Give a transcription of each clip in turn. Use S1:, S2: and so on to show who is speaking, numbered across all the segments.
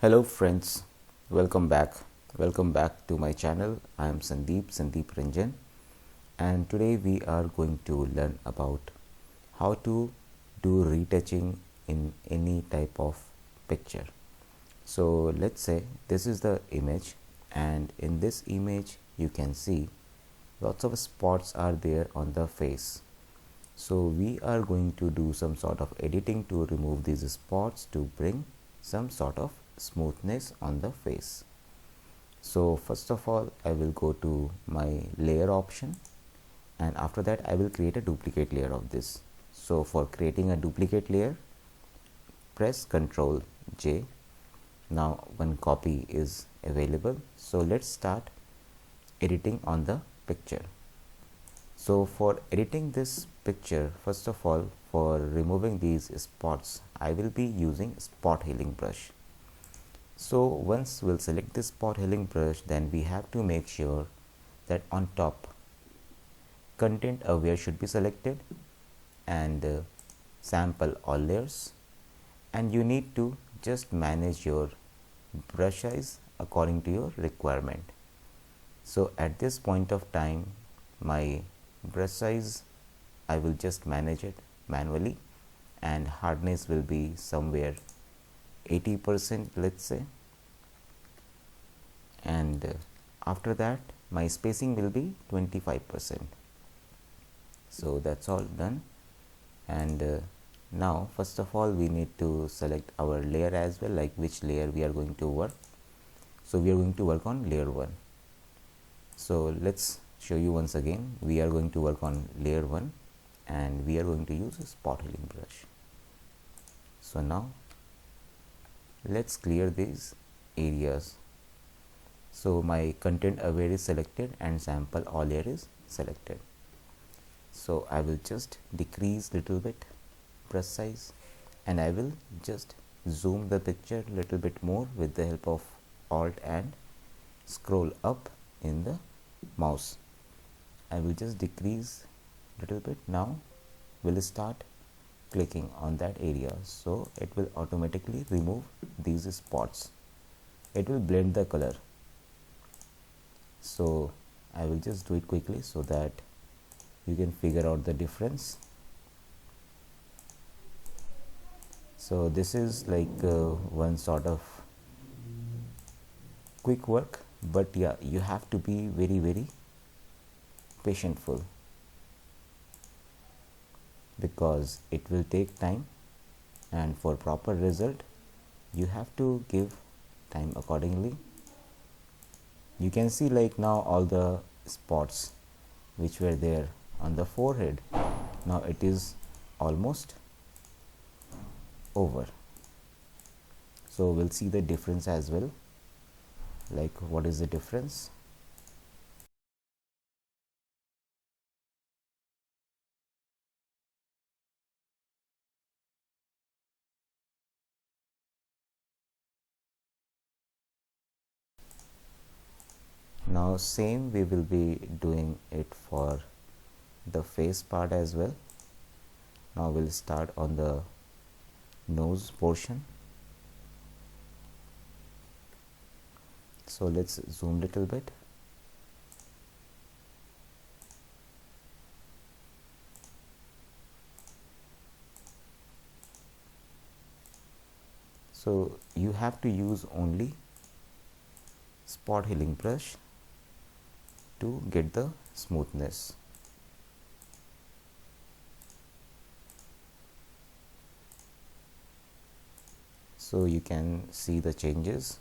S1: Hello friends, welcome back. Welcome back to my channel. I am Sandeep Ranjan, and today we are going to learn about how to do retouching in any type of picture. So let's say this is the image, and in this image you can see lots of spots are there on the face. So we are going to do some sort of editing to remove these spots to bring some sort of smoothness on the face. So first of all, I will go to my layer option, and after that I will create a duplicate layer of this. So for creating a duplicate layer, press Ctrl J. Now one copy is available. So let's start editing on the picture. So for editing this picture, first of all, for removing these spots, I will be using spot healing brush. So once we'll select this spot healing brush, then we have to make sure that on top content aware should be selected, and sample all layers, and you need to just manage your brush size according to your requirement. So at this point of time, my brush size, I will just manage it manually, and hardness will be somewhere 80%, let's say, and after that my spacing will be 25%. So that's all done, and now first of all we need to select our layer as well, like which layer we are going to work. So we are going to work on layer 1. So let's show you once again. We are going to work on layer 1, and we are going to use a spot healing brush. So now let's clear these areas. So my content aware is selected and sample all layer is selected. So I will just decrease little bit brush size, and I will just zoom the picture little bit more with the help of Alt and scroll up in the mouse. I will just decrease little bit. Now we'll start clicking on that area, so it will automatically remove these spots. It will blend the color. So I will just do it quickly so that you can figure out the difference. So this is like one sort of quick work, but yeah, you have to be very patientful, because it will take time, and for proper result you have to give time accordingly. You can see like now all the spots which were there on the forehead, now it is almost over. So we'll see the difference as well, like what is the difference. Now same we will be doing it for the face part as well. Now we'll start on the nose portion. So let's zoom little bit. So you have to use only spot healing brush to get the smoothness. So you can see the changes.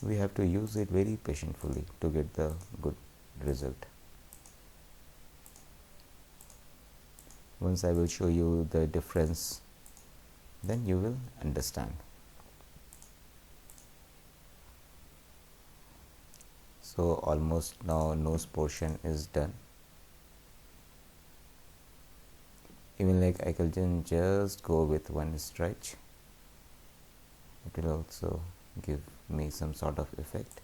S1: We have to use it very patiently to get the good result. Once I will show you the difference, then you will understand. So almost now nose portion is done. Even like I can just go with one stretch, it will also give me some sort of effect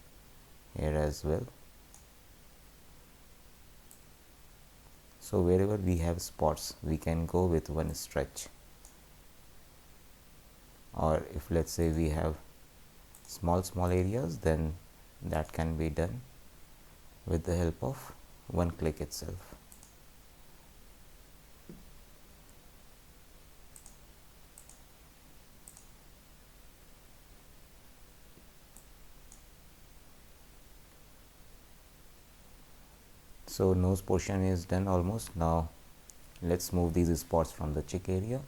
S1: here as well. So wherever we have spots, we can go with one stretch, or if let's say we have small areas, then that can be done with the help of one click itself. So nose portion is done almost. Now let's move these spots from the cheek area.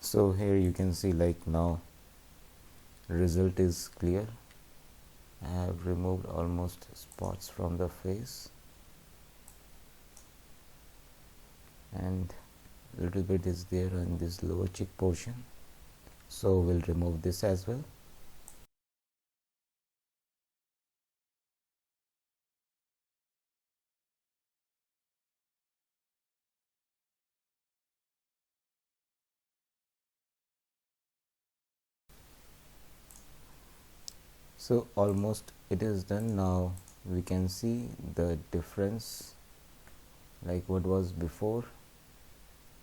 S1: So here you can see like now result is clear. I have removed almost spots from the face, and little bit is there on this lower cheek portion, so we'll remove this as well. So almost it is done. Now we can see the difference, like what was before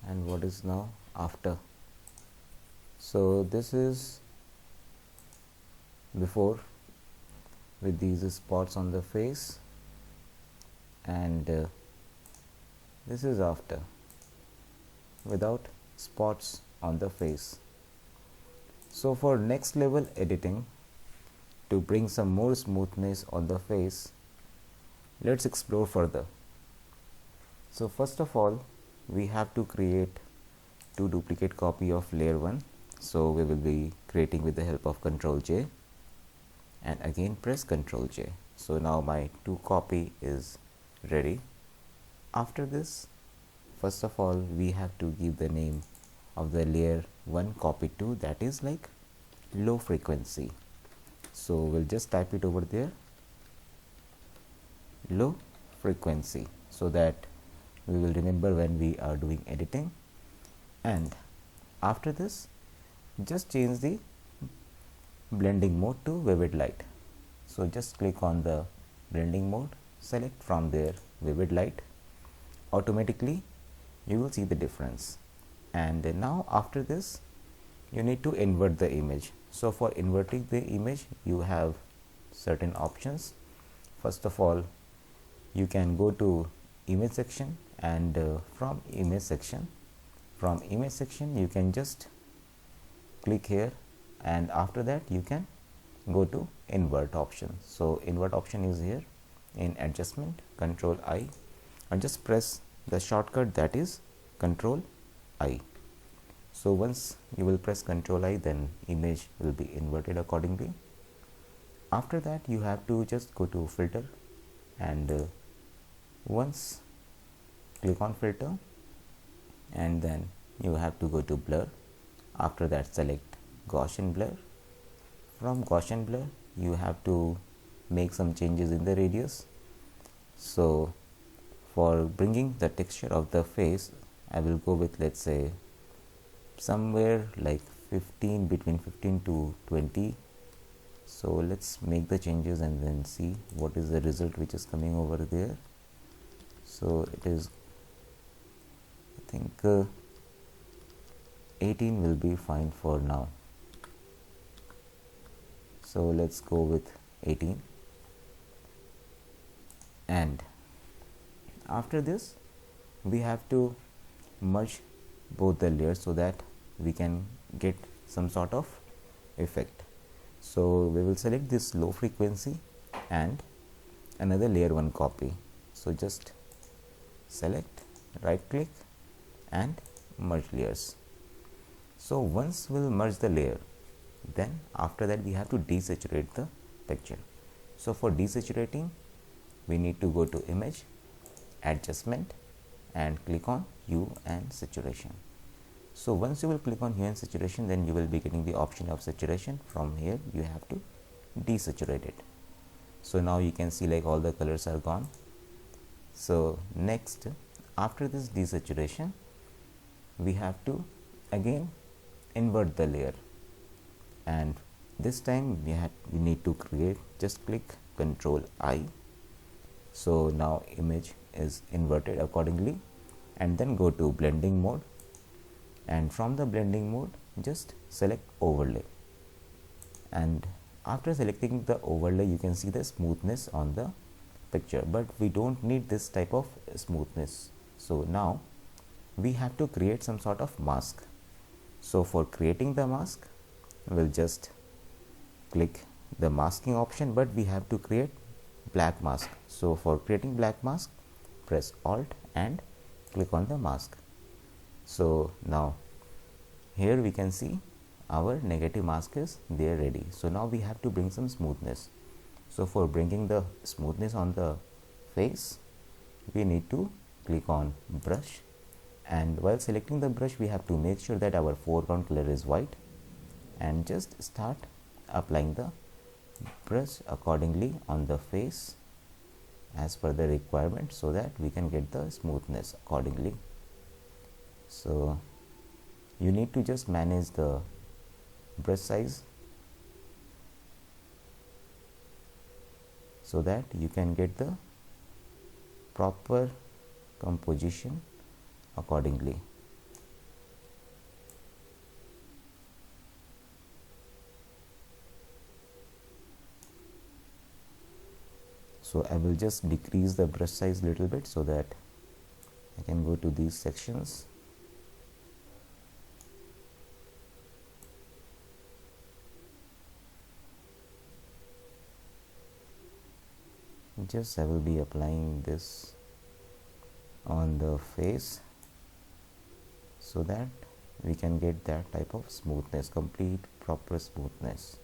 S1: and what is now after. So this is before with these spots on the face, and this is after without spots on the face. So for next level editing, to bring some more smoothness on the face, let's explore further. So first of all, we have to create two duplicate copy of layer 1. So we will be creating with the help of Ctrl J, and again press Ctrl J. So now my 2 copy is ready. After this, first of all, we have to give the name of the layer 1 copy 2, that is like low frequency. So we'll just type it over there, low frequency, so that we will remember when we are doing editing. And after this, just change the blending mode to vivid light. So just click on the blending mode, select from there vivid light. Automatically you will see the difference. And now after this, you need to invert the image. So for inverting the image, you have certain options. First of all, you can go to image section, and from image section you can just click here, and after that you can go to invert option. So invert option is here in adjustment, Control I, and just press the shortcut, that is Control I. So once you will press Ctrl I, then image will be inverted accordingly. After that, you have to just go to filter, and once click on filter, and then you have to go to blur. After that, select Gaussian blur. From Gaussian blur, you have to make some changes in the radius. So for bringing the texture of the face, I will go with, let's say, somewhere like 15, between 15 to 20. So let's make the changes and then see what is the result which is coming over there. So it is, I think 18 will be fine for now. So let's go with 18, and after this we have to merge both the layers so that we can get some sort of effect. So we will select this low frequency and another layer 1 copy. So just select, right click and merge layers. So once we'll merge the layer, then after that we have to desaturate the picture. So for desaturating, we need to go to image, adjustment and click on hue and saturation. So once you will click on hue and saturation, then you will be getting the option of saturation. From here you have to desaturate it. So now you can see like all the colors are gone. So next, after this desaturation, we have to again invert the layer, and this time we need to create, just click Ctrl I. So now image is inverted accordingly, and then go to blending mode, and from the blending mode just select overlay, and after selecting the overlay you can see the smoothness on the picture, but we don't need this type of smoothness. So now we have to create some sort of mask. So for creating the mask, we'll just click the masking option, but we have to create black mask. So for creating black mask, press Alt and click on the mask. So now here we can see our negative mask is there ready. So now we have to bring some smoothness. So for bringing the smoothness on the face, we need to click on brush, and while selecting the brush we have to make sure that our foreground color is white, and just start applying the brush accordingly on the face as per the requirement, so that we can get the smoothness accordingly. So you need to just manage the brush size so that you can get the proper composition accordingly. So I will just decrease the brush size little bit so that I can go to these sections. Just I will be applying this on the face so that we can get that type of smoothness, complete proper smoothness.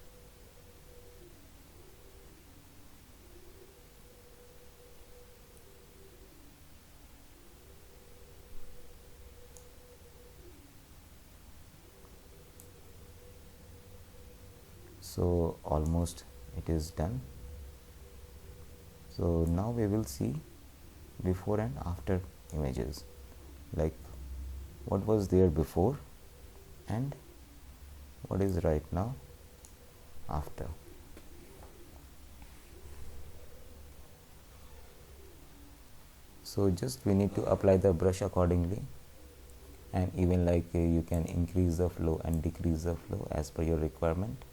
S1: So almost it is done. So now we will see before and after images, like what was there before and what is right now after. So just we need to apply the brush accordingly, and even like you can increase the flow and decrease the flow as per your requirement.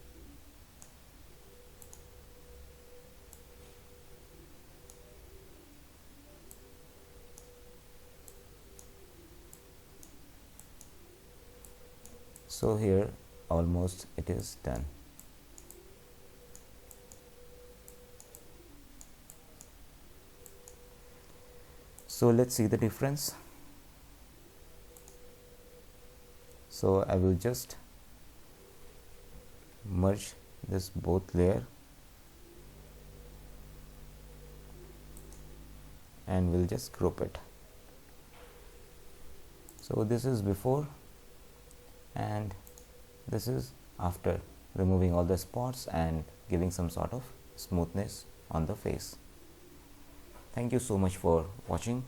S1: So here almost it is done. So let's see the difference. So I will just merge this both layer and we'll just group it. So this is before and this is after removing all the spots and giving some sort of smoothness on the face. Thank you so much for watching.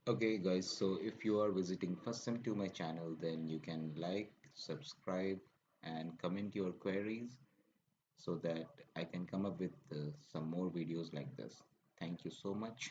S1: Okay guys, so if you are visiting first time to my channel, then you can like, subscribe and comment your queries so that I can come up with some more videos like this. Thank you so much.